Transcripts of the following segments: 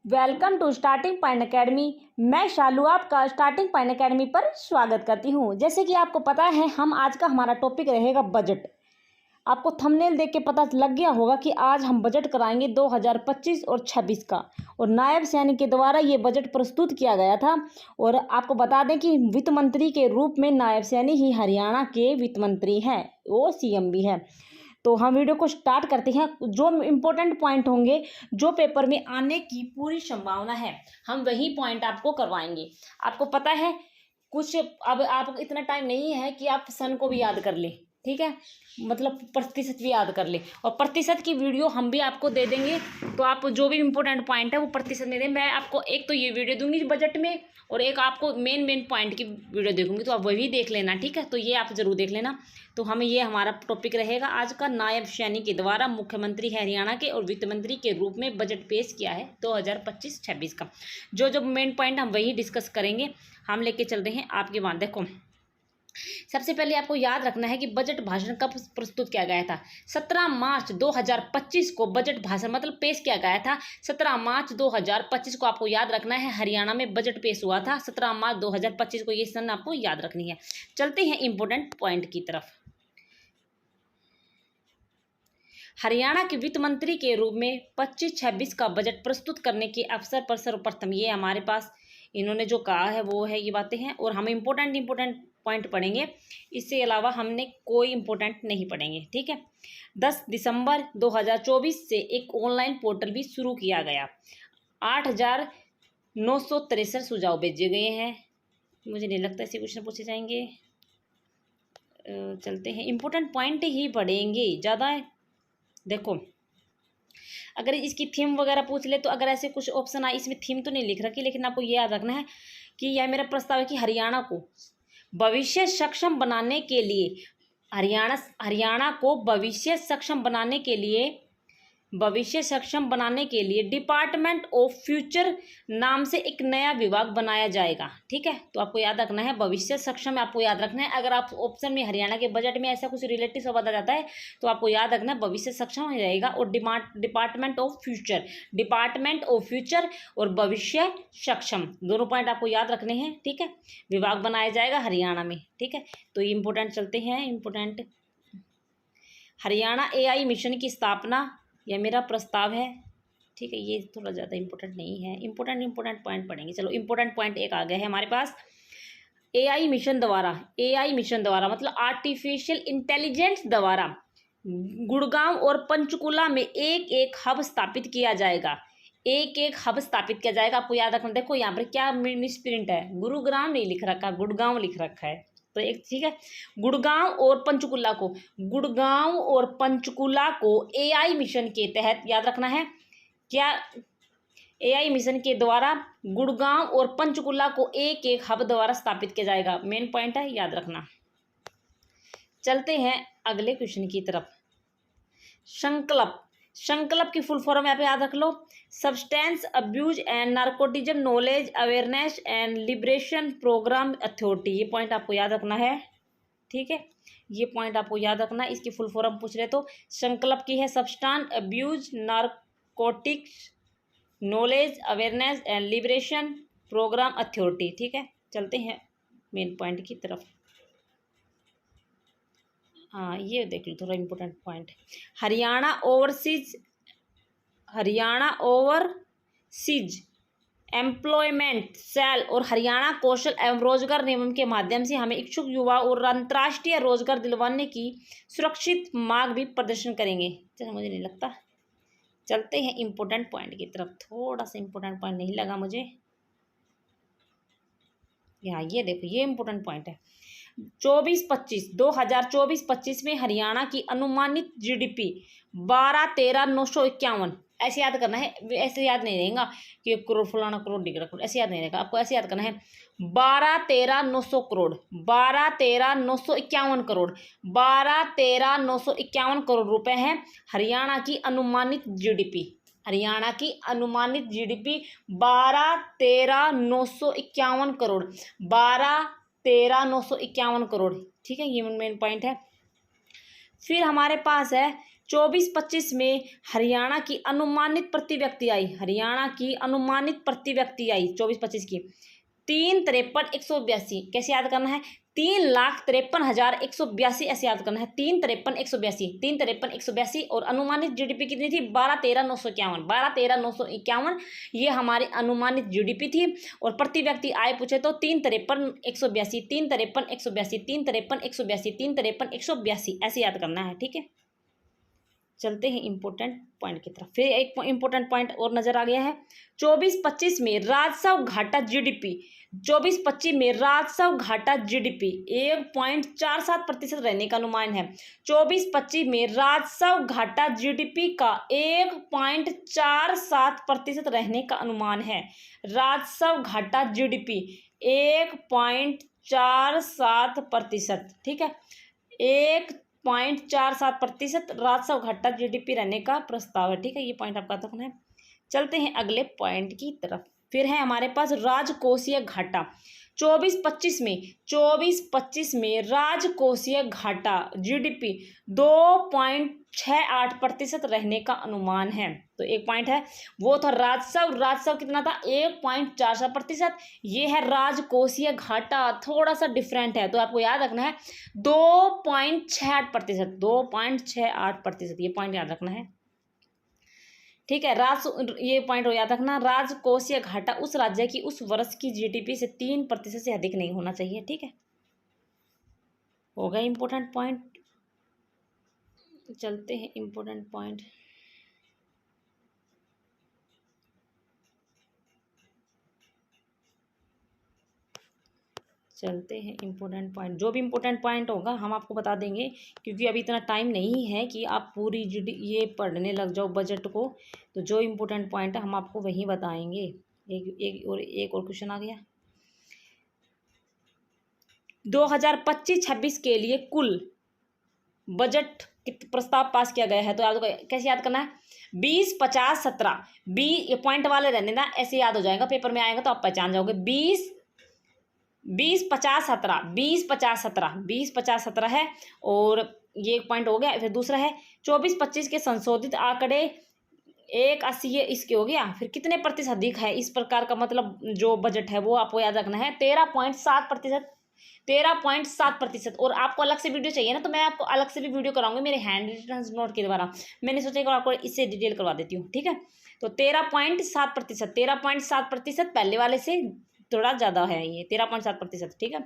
Welcome to starting point academy. मैं शालू आपका starting point academy पर स्वागत करती हूं। जैसे कि आपको पता है, हम आज का हमारा टॉपिक रहेगा बजट। आपको थंबनेल देख के पता लग गया होगा कि आज हम बजट कराएंगे 2025 और 26 का, और नायब सैनिक के द्वारा ये बजट प्रस्तुत किया गया था। और आपको बता दें कि वित्त मंत्री के रूप में नायब सैनी ही हरियाणा के वित्त मंत्री हैं, वो सीएम भी है। तो हम वीडियो को स्टार्ट करते हैं। जो इम्पोर्टेंट पॉइंट होंगे, जो पेपर में आने की पूरी संभावना है, हम वही पॉइंट आपको करवाएंगे। आपको पता है कुछ, अब आप इतना टाइम नहीं है कि आप सन को भी याद कर लें, ठीक है, मतलब प्रतिशत भी याद कर ले। और प्रतिशत की वीडियो हम भी आपको दे देंगे, तो आप जो भी इम्पोर्टेंट पॉइंट है वो प्रतिशत में दें। मैं आपको एक तो ये वीडियो दूंगी बजट में, और एक आपको मेन पॉइंट की वीडियो देखूंगी, तो आप वही देख लेना, ठीक है। तो ये आप जरूर देख लेना। तो हमें ये हमारा टॉपिक रहेगा आज का, नायब सैनी के द्वारा मुख्यमंत्री हरियाणा के और वित्त मंत्री के रूप में बजट पेश किया है 2025-26 का। जो मेन पॉइंट हम वही डिस्कस करेंगे। हम लेके चल रहे हैं आपके वहाँ। देखो, सबसे पहले आपको याद रखना है कि बजट भाषण कब प्रस्तुत किया गया था। 17 मार्च 2025 को बजट भाषण मतलब पेश किया गया था। 17 मार्च 2025 को आपको याद रखना है, हरियाणा में बजट पेश हुआ था 17 मार्च 2025 को। ये सन आपको याद रखनी है। चलते हैं इंपोर्टेंट पॉइंट की तरफ। हरियाणा के वित्त मंत्री के रूप में 25-26 का बजट प्रस्तुत करने के अवसर पर सर्वप्रथम ये हमारे पास इन्होंने जो कहा है वो है ये बातें हैं, और हम इम्पोर्टेंट पॉइंट पढ़ेंगे। इससे अलावा हमने कोई इम्पोर्टेंट नहीं पढ़ेंगे, ठीक है। 10 दिसंबर 2024 से एक ऑनलाइन पोर्टल भी शुरू किया गया। 8,963 सुझाव भेजे गए हैं। मुझे नहीं लगता ऐसे क्वेश्चन पूछे जाएंगे। चलते हैं, इम्पोर्टेंट पॉइंट ही पढ़ेंगे ज़्यादा। देखो, अगर इसकी थीम वगैरह पूछ ले तो अगर ऐसे कुछ ऑप्शन आए, इसमें थीम तो नहीं लिख रखी, लेकिन आपको ये याद रखना है कि यह मेरा प्रस्ताव है कि हरियाणा को भविष्य सक्षम बनाने के लिए, हरियाणा को भविष्य सक्षम बनाने के लिए डिपार्टमेंट ऑफ फ्यूचर नाम से एक नया विभाग बनाया जाएगा, ठीक है। तो आपको याद रखना है भविष्य सक्षम, आपको याद रखना है। अगर आप ऑप्शन में हरियाणा के बजट में ऐसा कुछ रिलेटिव शब्द आ जाता है तो आपको याद रखना है भविष्य सक्षम हो जाएगा। और डिपार्टमेंट ऑफ फ्यूचर और भविष्य सक्षम दोनों पॉइंट आपको याद रखने हैं, ठीक है। विभाग बनाया जाएगा हरियाणा में, ठीक है। तो इम्पोर्टेंट चलते हैं इम्पोर्टेंट। हरियाणा AI मिशन की स्थापना, यह मेरा प्रस्ताव है, ठीक है। ये थोड़ा ज़्यादा इंपॉर्टेंट नहीं है, इम्पोर्टेंट पॉइंट पढ़ेंगे। चलो, इम्पोर्टेंट पॉइंट एक आ गया है हमारे पास। AI मिशन द्वारा मतलब आर्टिफिशियल इंटेलिजेंस द्वारा गुड़गांव और पंचकुला में एक हब स्थापित किया जाएगा। आपको याद रखना। देखो यहाँ पर क्या मिसप्रिंट है, गुरुग्राम नहीं लिख रखा, गुड़गांव लिख रखा है। तो एक, ठीक है, गुड़गांव और पंचकुला को AI मिशन के तहत याद रखना है। क्या AI मिशन के द्वारा गुड़गांव और पंचकुला को एक हब द्वारा स्थापित किया जाएगा। मेन पॉइंट है, याद रखना। चलते हैं अगले क्वेश्चन की तरफ। संकल्प की फुल फॉर्म यहाँ पे याद रख लो। Substance abuse and narcotism knowledge awareness and liberation programme authority. ये पॉइंट आपको याद रखना है, ठीक है। ये पॉइंट आपको याद रखना है। इसकी फुल फॉर्म पूछ रहे तो संकल्प की है substance abuse narcotics knowledge awareness and liberation programme authority, ठीक है। चलते हैं मेन पॉइंट की तरफ। हाँ, ये देख लो थोड़ा important point. Haryana overseas employment cell और हरियाणा कौशल एवं रोजगार निगम के माध्यम से हमें इच्छुक युवा और अंतर्राष्ट्रीय रोजगार दिलवाने की सुरक्षित मार्ग भी प्रदर्शन करेंगे। चलो, मुझे नहीं लगता। चलते हैं इम्पोर्टेंट पॉइंट की तरफ। थोड़ा सा इम्पोर्टेंट पॉइंट नहीं लगा मुझे यहाँ। ये देखो, ये इम्पोर्टेंट पॉइंट है। 2024-25 में हरियाणा की अनुमानित GDP 12-13-951, ऐसे याद करना है। ऐसे याद नहीं रहेगा कि करोड़ फलाना करोड़ डिग्रा करोड़, ऐसे याद नहीं रहेगा। आपको ऐसे याद करना है 12-13-900 करोड़, 12-13-951 करोड़, 12-13-951 करोड़ रुपए हैं हरियाणा की अनुमानित GDP। 12-13-951 करोड़, 12-13-951 करोड़, ठीक है। ये मेन पॉइंट है। फिर हमारे पास है 24-25 में हरियाणा की अनुमानित प्रति व्यक्ति आई, हरियाणा की अनुमानित प्रति व्यक्ति आई 24-25 की 353,182। कैसे याद करना है? 3,53,182 ऐसे याद करना है। 353,182 और अनुमानित जीडीपी कितनी थी? 12,13,951। 12,13,951 ये हमारी अनुमानित जीडीपी थी। और प्रति व्यक्ति आय पूछे तो 353,182, 353,182, 353,182, 353,182 ऐसे याद करना है। ठीक है, चलते हैं इंपॉर्टेंट पॉइंट की तरफ। फिर एक इंपॉर्टेंट पॉइंट और नजर आ गया है। 24-25 में राजस्व घाटा जीडीपी, 24-25 में राजस्व घाटा जीडीपी 1.47% रहने का अनुमान है। 24-25 में राजस्व घाटा जीडीपी का 1.47% रहने का अनुमान है। राजस्व घाटा जीडीपी 1.47%। ठीक है, 1.47% राजस्व घाटा जीडीपी रहने का प्रस्ताव है। ठीक है, ये पॉइंट आपका रखना है। चलते हैं अगले पॉइंट की तरफ। फिर है हमारे पास राजकोषीय घाटा। 24-25 में राजकोषीय घाटा जीडीपी 2.68% रहने का अनुमान है। तो एक पॉइंट है वो था राजस्व कितना था? 1.47%। ये है राजकोषीय घाटा, थोड़ा सा डिफरेंट है, तो आपको याद रखना है 2.68%, 2.68%, ये पॉइंट याद रखना है। ठीक है, ये पॉइंट याद रखना, राजकोषीय घाटा उस राज्य की उस वर्ष की जीडीपी से 3% से अधिक नहीं होना चाहिए। ठीक है, हो गया इंपॉर्टेंट पॉइंट। चलते हैं इंपॉर्टेंट पॉइंट। चलते हैं इंपॉर्टेंट पॉइंट। जो भी इंपॉर्टेंट पॉइंट होगा हम आपको बता देंगे, क्योंकि अभी इतना टाइम नहीं है कि आप पूरी ये पढ़ने लग जाओ बजट को। तो जो इंपॉर्टेंट पॉइंट है हम आपको वही बताएंगे। एक और क्वेश्चन आ गया। 2025-26 के लिए कुल बजट प्रस्ताव पास किया गया है। तो आपको कैसे याद करना है? 20, 50, 17। ये पॉइंट वाले रहने ना, ऐसे याद हो जाएगा, पेपर में आएगा तो आप पहचान जाओगे। 20, 50, 17, 20, 50, 17, 20, 50, 17 है। और ये एक पॉइंट हो गया। फिर दूसरा है 24-25 के संशोधित आंकड़े 1.80 ये इसके हो गया। फिर कितने प्रतिशत अधिक है इस प्रकार का, मतलब जो बजट है वो आपको याद रखना है 13.7%, 13.7%। और आपको अलग से वीडियो चाहिए ना, तो मैं आपको अलग से भी वीडियो कराऊंगी मेरे हैंड रिटन नोट के द्वारा। मैंने सोचा कि आपको इससे डिटेल करवा देती हूँ। ठीक है, तो 13.7%, 13.7% पहले वाले से थोड़ा ज़्यादा है, ये 13.7%। ठीक है,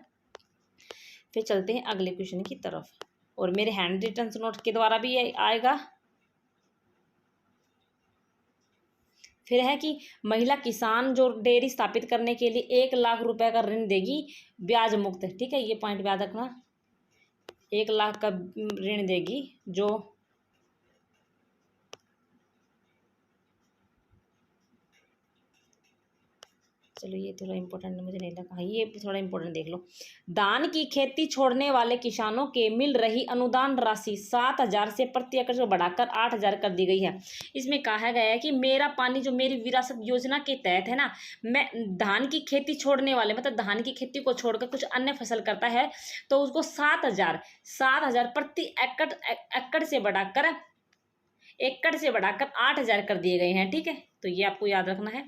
फिर चलते हैं अगले क्वेश्चन की तरफ। और मेरे हैंड रिटन नोट के द्वारा भी ये आएगा। फिर है कि महिला किसान जो डेयरी स्थापित करने के लिए 1 लाख रुपए का ऋण देगी ब्याज मुक्त। ठीक है, ये पॉइंट याद रखना, 1 लाख का ऋण देगी जो चलो ये थोड़ा इंपॉर्टेंट मुझे नहीं लगा, ये थोड़ा इंपॉर्टेंट देख लो। धान की खेती छोड़ने वाले किसानों के मिल रही अनुदान राशि 7,000 से प्रति एकड़ से बढ़ाकर 8,000 कर दी गई है। इसमें कहा गया है कि मेरा पानी जो मेरी विरासत योजना के तहत है ना, मैं धान की खेती छोड़ने वाले, मतलब धान की खेती को छोड़कर कुछ अन्य फसल करता है तो उसको 7,000 प्रति एकड़ से बढ़ाकर 8,000 कर दिए गए हैं। ठीक है, तो ये आपको याद रखना है।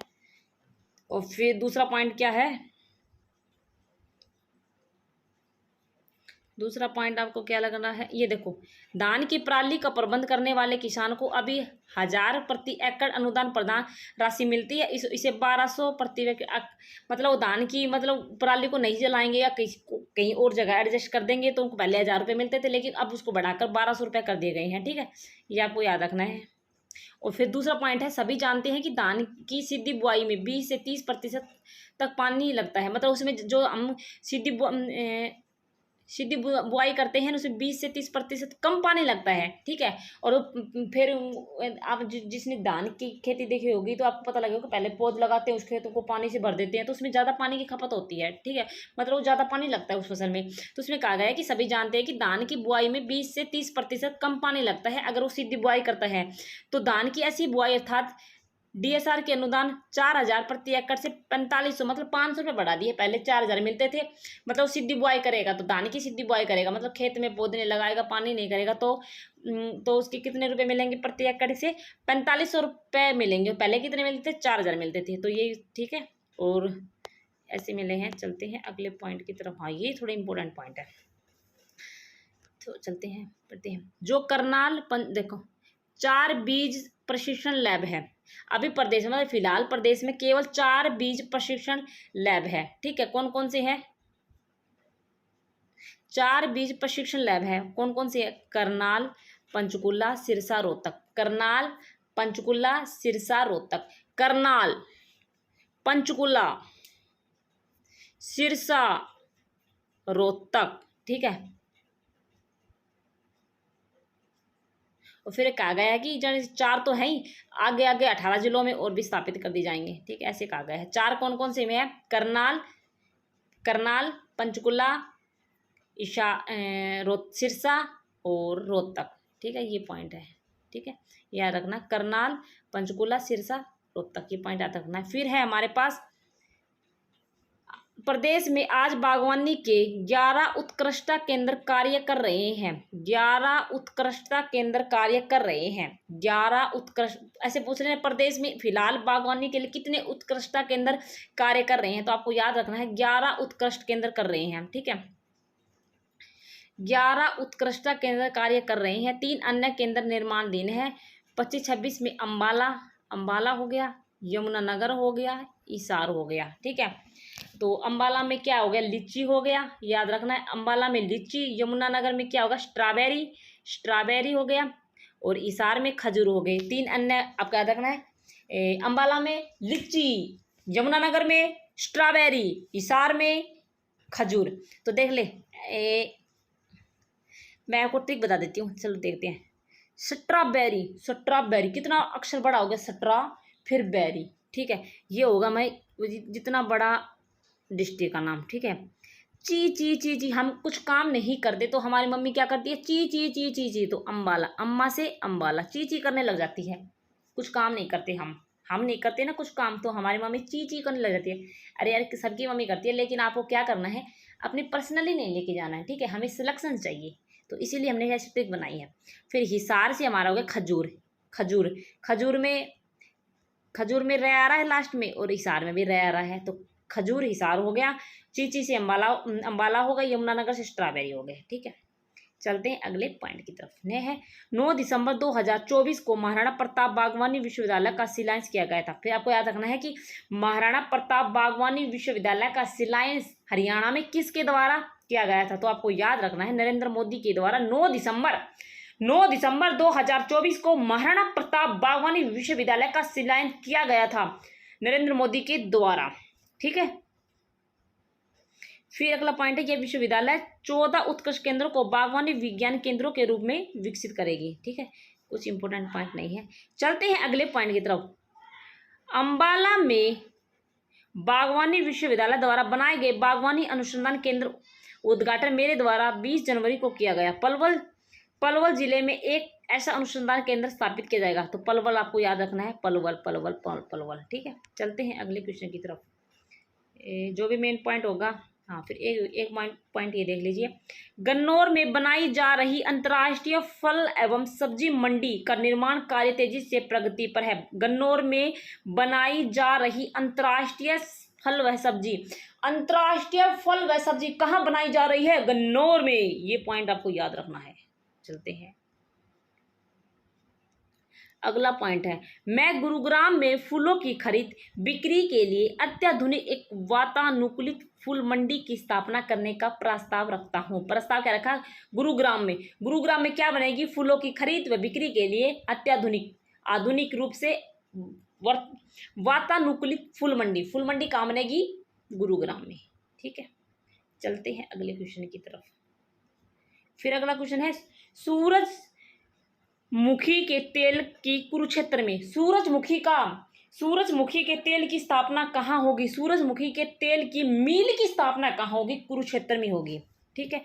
और फिर दूसरा पॉइंट क्या है? दूसरा पॉइंट आपको क्या लगना है, ये देखो, धान की पराली का प्रबंध करने वाले किसान को अभी 1,000 प्रति एकड़ अनुदान प्रदान राशि मिलती है। इसे 1,200 प्रति मतलब धान की मतलब पराली को नहीं जलाएंगे या कहीं और जगह एडजस्ट कर देंगे तो उनको पहले 1,000 रुपये मिलते थे, लेकिन अब उसको बढ़ाकर 1,200 रुपये कर दिए गए हैं। ठीक है, ये आपको याद रखना है। और फिर दूसरा पॉइंट है, सभी जानते हैं कि धान की सीधी बुआई में 20 से 30% तक पानी लगता है। मतलब उसमें जो हम सीधी बुआई करते हैं उसमें 20 से 30% कम पानी लगता है। ठीक है, और फिर आप जिसने धान की खेती देखी होगी तो आपको पता लगेगा, पहले पौध लगाते हैं, उस खेतों को पानी से भर देते हैं तो उसमें ज़्यादा पानी की खपत होती है। ठीक है, मतलब ज़्यादा पानी लगता है उस फसल में। तो उसमें कहा गया है कि सभी जानते हैं कि धान की बुआई में 20 से 30% कम पानी लगता है अगर वो सीधी बुआई करता है। तो धान की ऐसी बुआई अर्थात DSR के अनुदान 4000 प्रति एकड़ से 4500, मतलब 500 रुपये बढ़ा दिए। पहले 4000 मिलते थे, मतलब सीधी बुआई करेगा तो धान की सीधी बुआई करेगा, मतलब खेत में पौधे नहीं लगाएगा, पानी नहीं करेगा, तो उसके कितने रुपए मिलेंगे प्रति एकड़ से? 4500 रुपये मिलेंगे। पहले कितने मिलते थे? 4000 मिलते थे। तो ये ठीक है, और ऐसे मिले हैं। चलते हैं अगले पॉइंट की तरफ। हाँ, ये थोड़ा इंपॉर्टेंट पॉइंट है, तो चलते हैं पढ़ते हैं। जो करनाल देखो 4 बीज प्रशिक्षण लैब है अभी प्रदेश में, मतलब फिलहाल प्रदेश में केवल 4 बीज प्रशिक्षण लैब है। ठीक है, कौन कौन से हैं? 4 बीज प्रशिक्षण लैब है। कौन कौन से है? करनाल, पंचकुला, सिरसा, रोहतक। करनाल, पंचकुला, सिरसा, रोहतक। करनाल, पंचकुला, सिरसा, रोहतक। ठीक है, और फिर कहा गया है कि जैसे 4 तो है ही, आगे आगे 18 जिलों में और भी स्थापित कर दी जाएंगे। ठीक है, ऐसे कहा गया है। 4 कौन कौन से में है? करनाल, पंचकुला, सिरसा और रोहतक। ठीक है, ये पॉइंट है। ठीक है, याद रखना, करनाल, पंचकुला, सिरसा, रोहतक, ये पॉइंट याद रखना है। फिर है हमारे पास प्रदेश में आज बागवानी के 11 उत्कृष्टता केंद्र कार्य कर रहे हैं। 11 उत्कृष्टता केंद्र कार्य कर रहे हैं। 11 उत्कृष्ट, ऐसे पूछ रहे हैं प्रदेश में फिलहाल बागवानी के लिए कितने उत्कृष्टता केंद्र कार्य कर रहे हैं, तो आपको याद रखना है 11 उत्कृष्ट केंद्र कर रहे हैं। ठीक है, 11 उत्कृष्टता केंद्र कार्य कर रहे हैं। 3 अन्य केंद्र निर्माणाधीन है। 25-26 में अंबाला हो गया, यमुनानगर हो गया, हिसार हो गया। ठीक है, तो अंबाला में क्या हो गया? लीची हो गया, याद रखना है। अंबाला में लीची, यमुनानगर में क्या होगा? स्ट्रॉबेरी हो गया, और हिसार में खजूर हो गई। 3 अन्य आपको याद रखना है। अंबाला में लीची, यमुनानगर में स्ट्रॉबेरी, हिसार में खजूर। तो देख ले, मैं आपको ट्रिक बता देती हूँ, चलो देखते हैं। स्ट्रॉबेरी, कितना अक्षर बड़ा हो गया? स्ट्रा फिर बेरी। ठीक है, ये होगा मैं जितना बड़ा डिस्ट्रिक्ट का नाम। ठीक है, ची ची ची ची, हम कुछ काम नहीं करते तो हमारी मम्मी क्या करती है? ची ची ची ची ची, तो अम्बाला, अम्मा से अम्बाला, ची ची करने लग जाती है। कुछ काम नहीं करते हम नहीं करते ना कुछ काम, तो हमारी मम्मी ची ची करने लग जाती है। अरे यार, सबकी मम्मी करती है, लेकिन आपको क्या करना है? अपनी पर्सनली नहीं लेके जाना है। ठीक है, हमें सिलेक्शन चाहिए, तो इसीलिए हमने यह ट्रिक बनाई है। फिर हिसार से हमारा हो गया खजूर में रह आ रहा है लास्ट में, और हिसार में भी रह आ रहा है, तो खजूर हिसार हो गया। चीची से अंबाला हो गया, यमुनानगर से स्ट्रॉबेरी हो गए। ठीक है, चलते हैं अगले पॉइंट की तरफ। ने है 9 दिसंबर 2024 को महाराणा प्रताप बागवानी विश्वविद्यालय का शिलान्यास किया गया था। फिर आपको याद रखना है कि महाराणा प्रताप बागवानी विश्वविद्यालय का शिलान्यास हरियाणा में किसके द्वारा किया गया था? तो आपको याद रखना है नरेंद्र मोदी के द्वारा। 9 दिसंबर 2024 को महाराणा प्रताप बागवानी विश्वविद्यालय का शिलान्यास किया गया था नरेंद्र मोदी के द्वारा। ठीक है, फिर अगला पॉइंट है, यह विश्वविद्यालय 14 उत्कृष्ट केंद्रों को बागवानी विज्ञान केंद्रों के रूप में विकसित करेगी। ठीक है, कुछ इंपोर्टेंट पॉइंट नहीं है। चलते हैं अगले पॉइंट की तरफ। अंबाला में बागवानी विश्वविद्यालय द्वारा बनाए गए बागवानी अनुसंधान केंद्र उद्घाटन मेरे द्वारा 20 जनवरी को किया गया। पलवल जिले में एक ऐसा अनुसंधान केंद्र स्थापित किया जाएगा। तो पलवल आपको याद रखना है, पलवल। ठीक है, चलते हैं अगले क्वेश्चन की तरफ। जो भी मेन पॉइंट होगा, हाँ, फिर एक पॉइंट ये देख लीजिए। गन्नौर में बनाई जा रही अंतर्राष्ट्रीय फल एवं सब्जी मंडी का निर्माण कार्य तेजी से प्रगति पर है। गन्नौर में बनाई जा रही अंतर्राष्ट्रीय फल व सब्जी कहाँ बनाई जा रही है? गन्नौर में। ये पॉइंट आपको याद रखना है। चलते हैं अगला पॉइंट है, मैं गुरुग्राम में फूलों की खरीद बिक्री के लिए अत्याधुनिक एक वातानुकूलित फूल मंडी की स्थापना करने का प्रस्ताव रखता हूँ। प्रस्ताव क्या रखा? गुरुग्राम में क्या बनेगी? फूलों की खरीद व बिक्री के लिए आधुनिक रूप से वातानुकूलित फूल मंडी कहाँ बनेगी? गुरुग्राम में। ठीक है, चलते हैं अगले क्वेश्चन की तरफ। फिर अगला क्वेश्चन है, सूरजमुखी के तेल की कुरुक्षेत्र में सूरजमुखी के तेल की स्थापना कहाँ होगी? सूरजमुखी के तेल की मिल की स्थापना कहाँ होगी? कुरुक्षेत्र में होगी। ठीक है,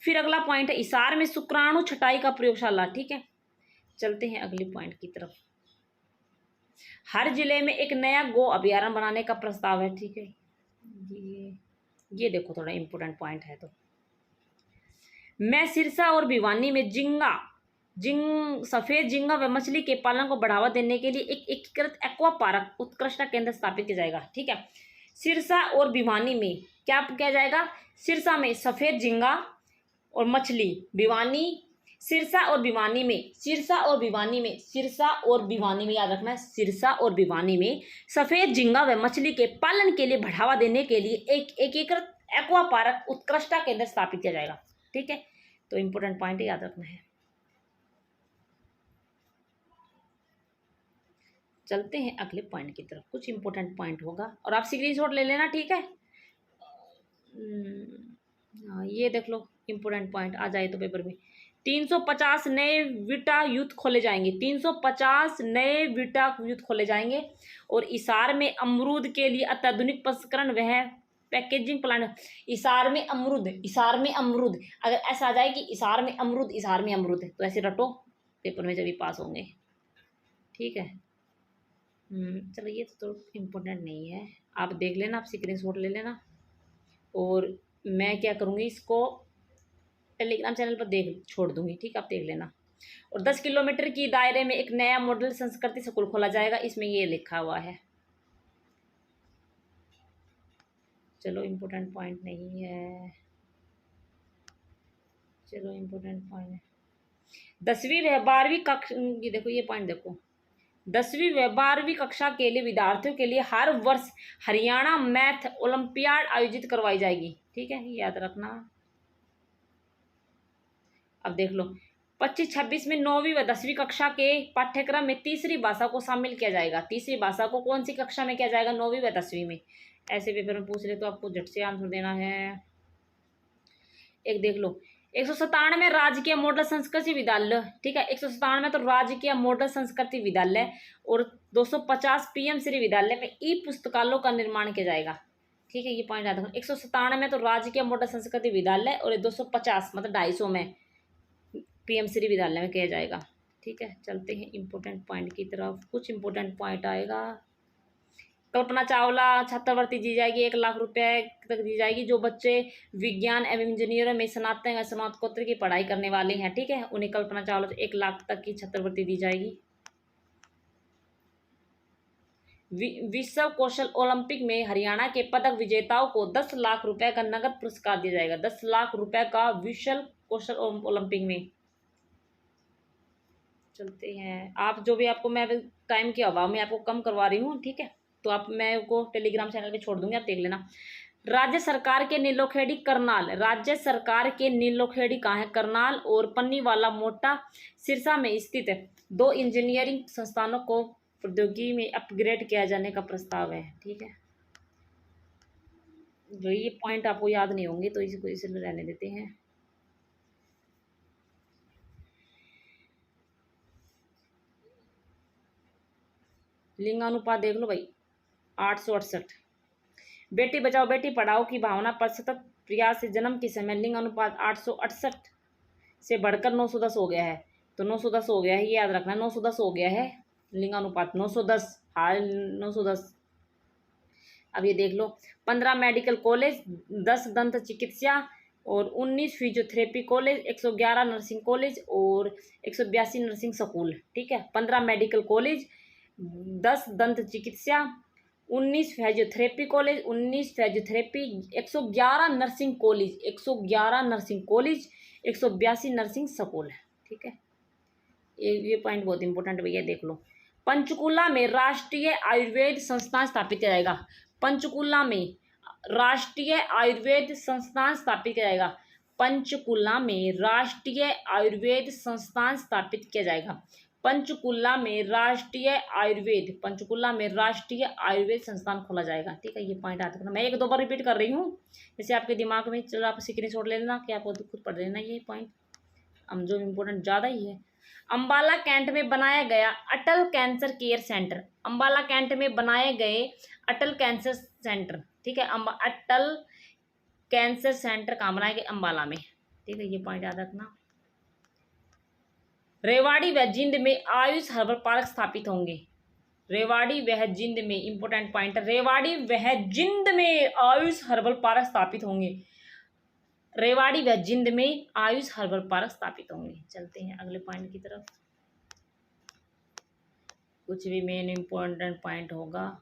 फिर अगला पॉइंट है, हिसार में शुक्राणु छटाई का प्रयोगशाला। ठीक है, चलते हैं अगले पॉइंट की तरफ। हर जिले में एक नया गो अभयारण्य बनाने का प्रस्ताव है। ठीक है, ये देखो थोड़ा इम्पोर्टेंट पॉइंट है। तो मैं सिरसा और भिवानी में सफेद झींगा व मछली के पालन को बढ़ावा देने के लिए एक एकीकृत एक्वा पार्क उत्कृष्ट केंद्र स्थापित किया जाएगा। ठीक है, सिरसा और भिवानी में क्या किया जाएगा? सिरसा में सफेद झींगा और मछली, भिवानी सिरसा और भिवानी में याद रखना है, सिरसा और भिवानी में सफेद झींगा व मछली के पालन के लिए बढ़ावा देने के लिए एक एकीकृत एक्वा पार्क उत्कृष्ट केंद्र स्थापित किया जाएगा। ठीक है, तो इंपोर्टेंट पॉइंट याद रखना है। चलते हैं अगले पॉइंट की तरफ, कुछ इंपोर्टेंट पॉइंट होगा और आप स्क्रीनशॉट ले लेना। ठीक है, ये देख लो इंपोर्टेंट पॉइंट आ जाए तो पेपर में। 350 नए विटा यूथ खोले जाएंगे, 350 नए विटा यूथ खोले जाएंगे। और हिसार में अमरूद के लिए अत्याधुनिक प्रसंस्करण वह पैकेजिंग प्लांट। हिसार में अमरूद, अगर ऐसा आ जाए कि हिसार में अमरूद तो ऐसे रटो, पेपर में जब भी पास होंगे। ठीक है, चलो ये तो इम्पोर्टेंट नहीं है, आप देख लेना, आप स्क्रीनशॉट ले लेना। और मैं क्या करूँगी, इसको टेलीग्राम चैनल पर छोड़ दूंगी। ठीक है, आप देख लेना। और 10 किलोमीटर की दायरे में एक नया मॉडल संस्कृति स्कूल खोला जाएगा, इसमें ये लिखा हुआ है। चलो इम्पोर्टेंट पॉइंट नहीं है, चलो इम्पोर्टेंट पॉइंट है। 10वीं व 12वीं कक्षा, ये देखो ये पॉइंट देखो, 10वीं व 12वीं कक्षा के लिए विद्यार्थियों के लिए हर वर्ष हरियाणा मैथ ओलंपियाड आयोजित करवाई जाएगी। ठीक है, याद रखना। अब देख लो, 25-26 में 9वीं व 10वीं कक्षा के पाठ्यक्रम में तीसरी भाषा को शामिल किया जाएगा। तीसरी भाषा को कौन सी कक्षा में किया जाएगा? 9वीं व 10वीं में। ऐसे पेपर में पूछ ले तो आपको झट से आंसर देना है। एक देख लो, 197 राजकीय मॉडल संस्कृति विद्यालय। ठीक है, 197 तो राजकीय मॉडल संस्कृति विद्यालय और 250 पीएम श्री विद्यालय में ई पुस्तकालयों का निर्माण किया जाएगा। ठीक है, ये पॉइंट याद रखना। 197 तो राजकीय मॉडल संस्कृति विद्यालय और 250 मतलब 250 में पीएम श्री विद्यालय में किया जाएगा। ठीक है, चलते हैं इम्पोर्टेंट पॉइंट की तरफ, कुछ इम्पोर्टेंट पॉइंट आएगा। कल्पना चावला छात्रवृत्ति दी जाएगी, 1 लाख रुपए तक दी जाएगी। जो बच्चे विज्ञान एवं इंजीनियरिंग में स्नातकोत्तर की पढ़ाई करने वाले हैं, ठीक है, उन्हें कल्पना चावला से 1 लाख तक की छात्रवृत्ति दी जाएगी। विश्व कौशल ओलंपिक में हरियाणा के पदक विजेताओं को 10 लाख रुपए का नगद पुरस्कार दिया जाएगा। 10 लाख रुपए का विश्व कौशल ओलंपिक में। चलते हैं, आप जो भी आपको मैं टाइम के अभाव में आपको कम करवा रही हूँ। ठीक है, तो आप मैं को टेलीग्राम चैनल पे छोड़ दूंगी, आप देख लेना। राज्य सरकार के नीलोखेड़ी करनाल, राज्य सरकार के नीलोखेड़ी कहाँ है? करनाल और पन्नीवाला मोटा सिरसा में स्थित है। 2 इंजीनियरिंग संस्थानों को प्रौद्योगिकी में अपग्रेड किया जाने का प्रस्ताव है। ठीक है, जो ये पॉइंट आपको याद नहीं होंगे तो इसको इसलिए रहने देते हैं। लिंगानुपात देख लो भाई, 868। बेटी बचाओ बेटी पढ़ाओ की भावना पर सतत प्रयास से जन्म के समय लिंग अनुपात 868 से बढ़कर 910 हो गया है। तो 910 हो गया है, ये याद रखना, 910 हो गया है लिंगानुपात, 910 हाल 910। अब ये देख लो, 15 मेडिकल कॉलेज, 10 दंत चिकित्सा और 19 फिजियोथेरेपी कॉलेज, 111 नर्सिंग कॉलेज और 182 नर्सिंग स्कूल। ठीक है, 15 मेडिकल कॉलेज, 10 दंत चिकित्सा, 19 physiotherapy college, 19 physiotherapy, 111 nursing college, 111 nursing college, 182 nursing school. ठीक है, ये पॉइंट बहुत इंपॉर्टेंट भैया, देख लो। पंचकुला में राष्ट्रीय आयुर्वेद संस्थान स्थापित किया जाएगा। पंचकुला में राष्ट्रीय आयुर्वेद संस्थान स्थापित किया जाएगा। पंचकुला में राष्ट्रीय आयुर्वेद संस्थान स्थापित किया जाएगा। पंचकुला में राष्ट्रीय आयुर्वेद संस्थान खोला जाएगा। ठीक है, ये पॉइंट याद रखना, मैं 1-2 बार रिपीट कर रही हूँ, जैसे आपके दिमाग में, चलो आप स्क्रीनशॉट ले लेना कि आपको खुद पढ़ लेना ये पॉइंट, हम जो इम्पोर्टेंट ज़्यादा ही है। अम्बाला कैंट में बनाया गया Atal cancer care centre. Ambala Cantt में बनाए गए अटल कैंसर सेंटर। ठीक है, अटल कैंसर सेंटर कहाँ बनाए गए? अम्बाला में। ठीक है, ये पॉइंट याद रखना। रेवाड़ी व जिंद में आयुष हर्बल पार्क स्थापित होंगे। रेवाड़ी वह जिंद में, इंपोर्टेंट पॉइंट, रेवाड़ी वह जिंद में आयुष हर्बल पार्क स्थापित होंगे। रेवाड़ी व जिंद में आयुष हर्बल पार्क स्थापित होंगे। चलते हैं अगले पॉइंट की तरफ। कुछ भी मेन इंपॉर्टेंट पॉइंट होगा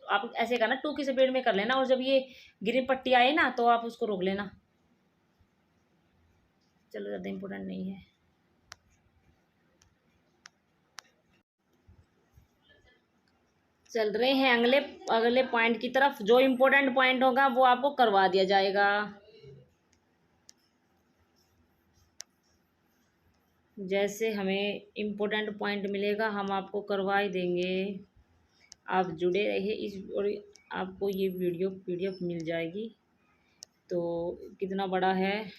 आप ऐसे करना, 2 की स्पीड में कर लेना, और जब ये ग्रीन पट्टी आए ना तो आप उसको रोक लेना। चलो ज़्यादा इंपॉर्टेंट नहीं है। चल रहे हैं अगले अगले पॉइंट की तरफ। जो इम्पोर्टेंट पॉइंट होगा वो आपको करवा दिया जाएगा। जैसे हमें इम्पोर्टेंट पॉइंट मिलेगा हम आपको करवा ही देंगे। आप जुड़े रहिए इस, और आपको ये वीडियो PDF मिल जाएगी। तो कितना बड़ा है,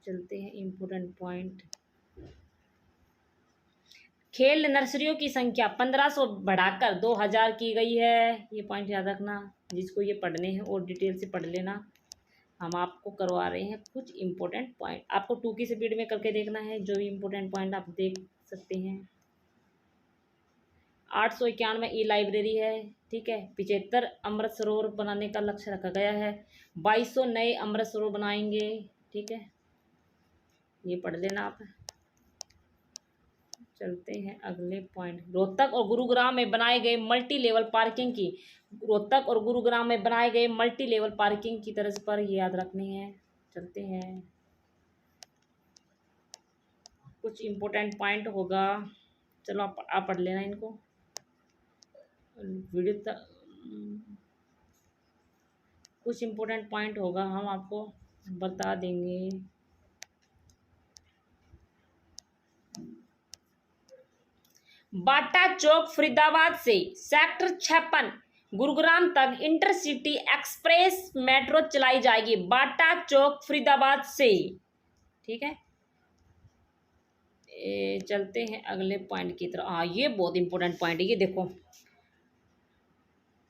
चलते हैं इम्पोर्टेंट पॉइंट। खेल नर्सरियों की संख्या 1500 बढ़ाकर 2000 की गई है। ये पॉइंट याद रखना, जिसको ये पढ़ने हैं और डिटेल से पढ़ लेना। हम आपको करवा रहे हैं कुछ इम्पोर्टेंट पॉइंट, आपको 2 की स्पीड में करके देखना है। जो भी इम्पोर्टेंट पॉइंट आप देख सकते हैं। 891 ई लाइब्रेरी है, ठीक है। 75 अमृत सरोवर बनाने का लक्ष्य रखा गया है। 2200 नए अमृत सरोवर बनाएंगे, ठीक है। ये पढ़ लेना आप। चलते हैं अगले पॉइंट। रोहतक और गुरुग्राम में बनाए गए मल्टी लेवल पार्किंग की, रोहतक और गुरुग्राम में बनाए गए मल्टी लेवल पार्किंग की तर्ज पर, ये याद रखनी है। चलते हैं, कुछ इम्पोर्टेंट पॉइंट होगा, चलो आप पढ़ लेना इनको। वीडियो तक कुछ इम्पोर्टेंट पॉइंट होगा हम आपको बता देंगे। बाटा चौक फरीदाबाद से सेक्टर 56 गुरुग्राम तक इंटरसिटी एक्सप्रेस मेट्रो चलाई जाएगी, बाटा चौक फरीदाबाद से, ठीक है। चलते हैं अगले पॉइंट की तरफ। हाँ, ये बहुत इंपॉर्टेंट पॉइंट है, ये देखो।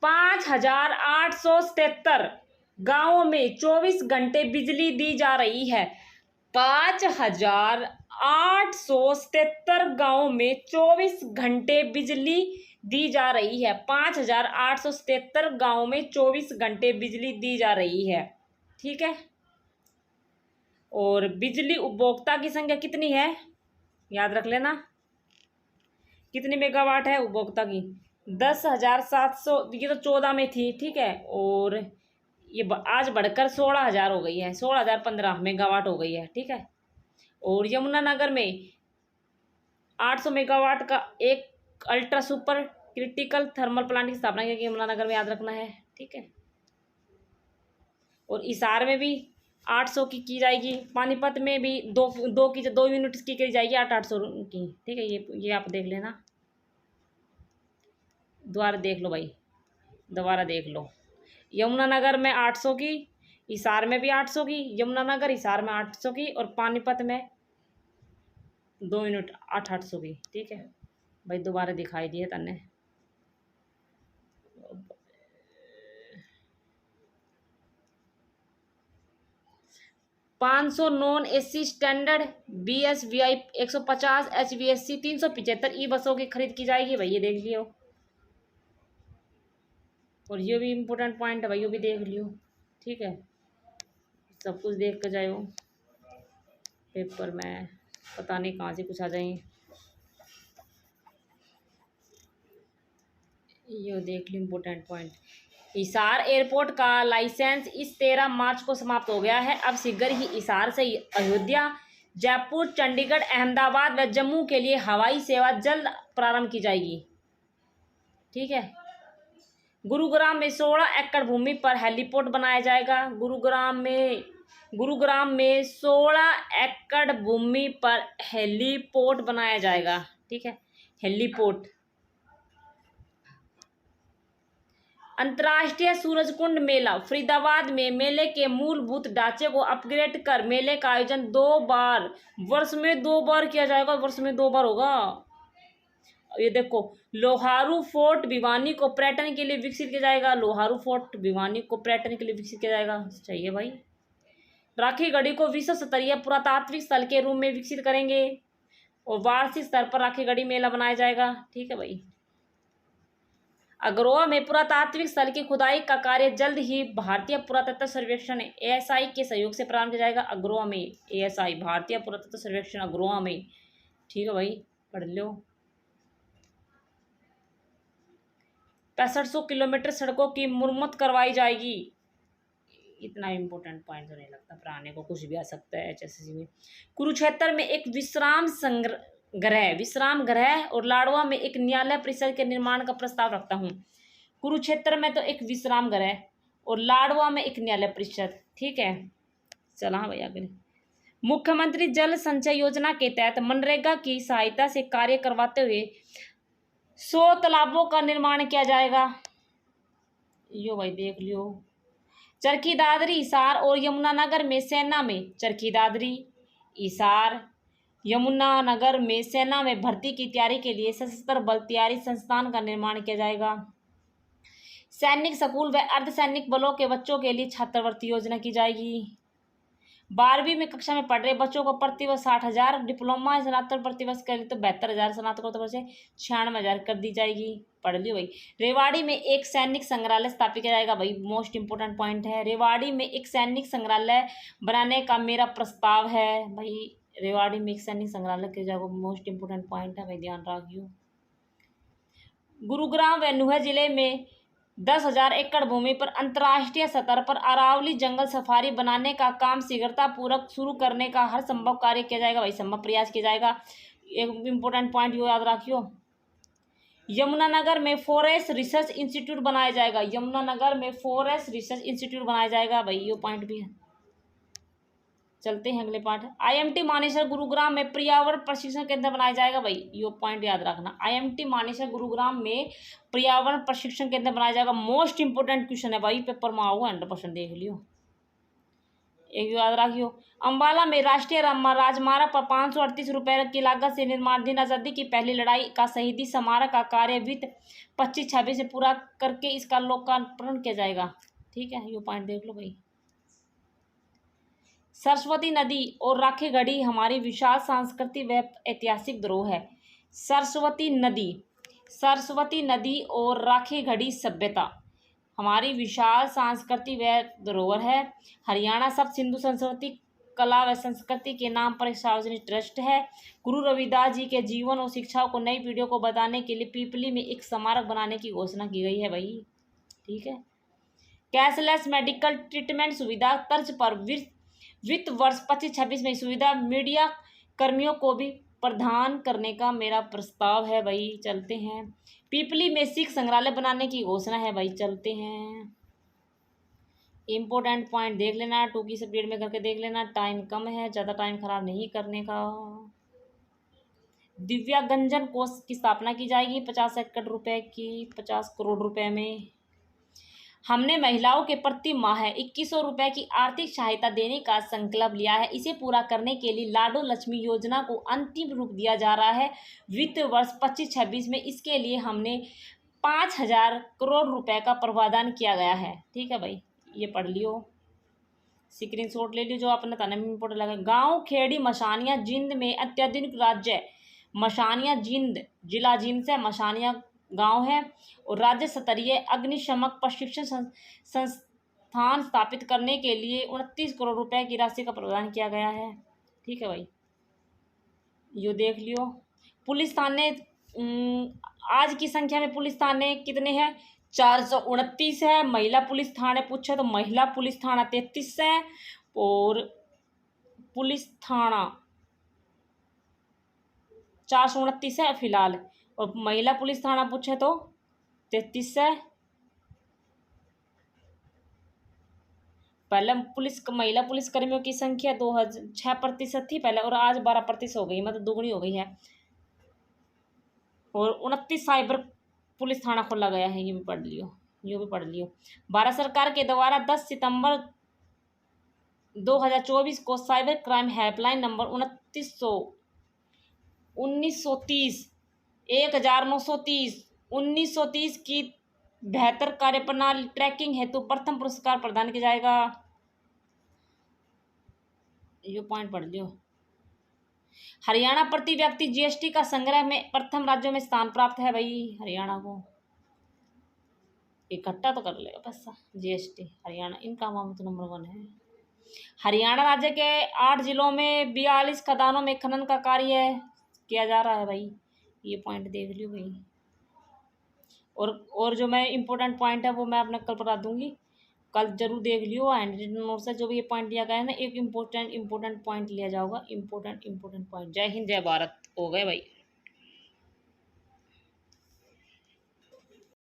5877 गांवों में 24 घंटे बिजली दी जा रही है। 5877 गांवों में 24 घंटे बिजली दी जा रही है। 5877 गांवों में 24 घंटे बिजली दी जा रही है, ठीक है। और बिजली उपभोक्ता की संख्या कितनी है, याद रख लेना। कितनी मेगावाट है उपभोक्ता की? 10,700। ये तो 14 में थी, ठीक है। और ये आज बढ़कर 16,000 हो गई है, 16,015 मेगावाट हो गई है, ठीक है। और यमुनानगर में 800 मेगावाट का एक ultra super critical thermal plant की स्थापना की यमुनानगर में, याद रखना है, ठीक है। और हिसार में भी 800 की जाएगी। पानीपत में भी दो यूनिट की जाएगी 800 की, ठीक है। ये आप देख लेना, दोबारा देख लो भाई, दोबारा देख लो। यमुनानगर में 800 की, हिसार में भी 800 की, यमुनानगर हिसार में 800 की, और पानीपत में 2 यूनिट 800 की, ठीक है भाई। दोबारा दिखाई दिए तन्ने। 500 non AC standard BSVI 150 HVAC 375 ई बसों की खरीद की जाएगी भाई, ये देख लियो। और ये भी इम्पोर्टेंट पॉइंट है भाई, ये भी देख लियो, ठीक है। सब कुछ देख कर जाओ पेपर में, पता नहीं कहाँ से कुछ आ जाए। ये देख लो इम्पोर्टेंट पॉइंट। हिसार एयरपोर्ट का लाइसेंस इस 13 मार्च को समाप्त हो गया है। अब शीघ्र ही हिसार से अयोध्या, जयपुर, चंडीगढ़, अहमदाबाद व जम्मू के लिए हवाई सेवा जल्द प्रारंभ की जाएगी, ठीक है। गुरुग्राम में 16 एकड़ भूमि पर हेलीपोर्ट बनाया जाएगा। गुरुग्राम में 16 एकड़ भूमि पर हेलीपोर्ट बनाया जाएगा, ठीक है, हेलीपोर्ट। अंतर्राष्ट्रीय सूरजकुंड मेला फरीदाबाद में मेले के मूलभूत ढांचे को अपग्रेड कर मेले का आयोजन 2 बार, वर्ष में 2 बार किया जाएगा, वर्ष में 2 बार होगा। ये देखो, लोहारू फोर्ट भिवानी को पर्यटन के लिए विकसित किया जाएगा, लोहारू फोर्ट भिवानी को पर्यटन के लिए विकसित किया जाएगा, चाहिए भाई। राखीगढ़ी को विश्व स्तरीय पुरातात्विक स्थल के रूप में विकसित करेंगे। और वार्षिक स्तर पर राखी गढ़ी मेला बनाया जाएगा। ठीक है भाई। अग्रोहा में पुरातात्विक स्थल की खुदाई का कार्य जल्द ही भारतीय पुरातत्व सर्वेक्षण ASI के सहयोग से प्रारंभ किया जाएगा। अग्रोहा में ASI भारतीय पुरातत्व सर्वेक्षण अग्रोहा में। ठीक है भाई, पढ़ लो। 6500 किलोमीटर सड़कों की मुरम्मत करवाई जाएगी। इतना इम्पोर्टेंट पॉइंट तो नहीं लगता, पढ़ाने को कुछ भी आ सकता है HSC में। कुरुक्षेत्र में एक विश्राम गृह और लाडवा में एक न्यायालय परिसर के निर्माण का प्रस्ताव रखता हूँ। कुरुक्षेत्र में तो एक विश्राम गृह और लाडवा में एक न्यायालय परिषद। ठीक है, चला हाँ भैया अगले। मुख्यमंत्री जल संचय योजना के तहत मनरेगा की सहायता से कार्य करवाते हुए 100 तालाबों का निर्माण किया जाएगा। यो भाई देख लियो। चरखी दादरी, हिसार और यमुनानगर में सेना में चरखी दादरी, हिसार, यमुनानगर में सेना में भर्ती की तैयारी के लिए सशस्त्र बल तैयारी संस्थान का निर्माण किया जाएगा। सैनिक स्कूल व अर्धसैनिक बलों के बच्चों के लिए छात्रवृत्ति योजना की जाएगी। 12वीं में कक्षा में पढ़ रहे बच्चों को प्रतिवर्ष 60,000, डिप्लोमा स्नातक प्रतिवर्ष के लिए तो 72,000, स्नातकोत्तर से 96,000 कर दी जाएगी। पढ़ लियो भाई। रेवाड़ी में एक सैनिक संग्रहालय स्थापित किया जाएगा। भाई मोस्ट इंपोर्टेंट पॉइंट है, रेवाड़ी में एक सैनिक संग्रहालय बनाने का मेरा प्रस्ताव है। भाई रेवाड़ी में एक सैनिक संग्रहालय किया जाएगा, मोस्ट इंपोर्टेंट पॉइंट है भाई, ध्यान रखियो। गुरुग्राम व नुह जिले में 10,000 एकड़ भूमि पर अंतर्राष्ट्रीय स्तर पर अरावली जंगल सफारी बनाने का काम शीघ्रतापूर्वक शुरू करने का हर संभव कार्य किया जाएगा। भाई संभव प्रयास किया जाएगा। एक इम्पोर्टेंट पॉइंट यो याद रखियो। यमुनानगर में फॉरेस्ट रिसर्च इंस्टीट्यूट बनाया जाएगा। यमुनानगर में फॉरेस्ट रिसर्च इंस्टीट्यूट बनाया जाएगा। भाई यो पॉइंट भी है। चलते हैं अगले पार्ट। IMT मानेसर गुरुग्राम में पर्यावरण प्रशिक्षण केंद्र बनाया जाएगा। भाई यो पॉइंट याद रखना। IMT मानेसर गुरुग्राम में पर्यावरण प्रशिक्षण केंद्र बनाया जाएगा। मोस्ट इंपोर्टेंट क्वेश्चन है भाई, पेपर में आओ 100% देख लियो। एक याद रखियो। अंबाला में राष्ट्रीय राजमार्ग पर 538 रुपये की लागत से निर्माणाधीन आजादी की पहली लड़ाई का शहीदी समारक का कार्य वित्त 25-26 से पूरा करके इसका लोकार्पण किया जाएगा। ठीक है, ये पॉइंट देख लो भाई। सरस्वती नदी और राखी गढ़ी हमारी विशाल सांस्कृतिक व ऐतिहासिक धरोहर है। सरस्वती नदी और राखी गढ़ी सभ्यता हमारी विशाल सांस्कृतिक व धरोहर है। हरियाणा सब सिंधु संस्कृति कला व संस्कृति के नाम पर एक सार्वजनिक ट्रस्ट है। गुरु रविदास जी के जीवन और शिक्षाओं को नई पीढ़ियों को बताने के लिए पीपली में एक स्मारक बनाने की घोषणा की गई है भाई। ठीक है। कैशलेस मेडिकल ट्रीटमेंट सुविधा तर्ज पर वित्त वर्ष 25-26 में सुविधा मीडिया कर्मियों को भी प्रदान करने का मेरा प्रस्ताव है। भाई चलते हैं। पीपली में सिख संग्रहालय बनाने की घोषणा है। भाई चलते हैं। इम्पोर्टेंट पॉइंट देख लेना, टूकी से पीरियड में करके देख लेना, टाइम कम है, ज़्यादा टाइम खराब नहीं करने का। दिव्यांगजन कोष की स्थापना की जाएगी 50 एकड़ रुपए की, 50 करोड़ रुपए में। हमने महिलाओं के प्रति माह 2100 रुपये की आर्थिक सहायता देने का संकल्प लिया है। इसे पूरा करने के लिए लाडो लक्ष्मी योजना को अंतिम रूप दिया जा रहा है। वित्त वर्ष 25-26 में इसके लिए हमने 5,000 करोड़ रुपए का प्रावधान किया गया है। ठीक है भाई, ये पढ़ लियो, स्क्रीनशॉट ले लियो जो आपने ताने में इम्पोर्टेंट लगा। गाँव खेड़ी मशानिया जिंद में अत्याधुनिक राज्य मशानिया जिंद, जिला जिंद से मशानिया गांव है और राज्य स्तरीय अग्निशमक प्रशिक्षण संस्थान स्थापित करने के लिए 29 करोड़ रुपए की राशि का प्रावधान किया गया है। ठीक है भाई, यो देख लियो। पुलिस थाने आज की संख्या में पुलिस थाने कितने हैं? 429 है। महिला पुलिस थाने पूछे तो महिला पुलिस थाना 33 है और पुलिस थाना 429 है फिलहाल, और महिला पुलिस थाना पूछे तो 33 है। पहले महिला पुलिस कर्मियों की संख्या 6% थी पहले, और आज 12% हो गई, मतलब दोगुनी हो गई है। और 29 साइबर पुलिस थाना खोला गया है। ये भी पढ़ लियो, ये भी पढ़ लियो। भारत सरकार के द्वारा 10 सितंबर 2024 को साइबर क्राइम हेल्पलाइन नंबर 1930 की बेहतर कार्यप्रणाली ट्रैकिंग हेतु प्रथम पुरस्कार प्रदान किया जाएगा। ये पॉइंट पढ़ लियो। हरियाणा प्रति व्यक्ति जीएसटी का संग्रह में प्रथम राज्यों में स्थान प्राप्त है भाई हरियाणा को। इकट्ठा तो कर लेगा पैसा जीएसटी हरियाणा, इन कामों में तो नंबर 1 है। हरियाणा राज्य के 8 जिलों में 42 खदानों में खनन का कार्य किया जा रहा है भाई, ये पॉइंट देख लियो भाई। और जो मैं इम्पोर्टेंट पॉइंट है वो मैं अपने कल बता दूंगी, कल जरूर देख लियो। हैंड रिटन नोट से जो भी ये पॉइंट दिया गया है ना, एक इम्पोर्टेंट पॉइंट लिया जाओगा, इम्पोर्टेंट पॉइंट। जय हिंद जय भारत। हो गए भाई।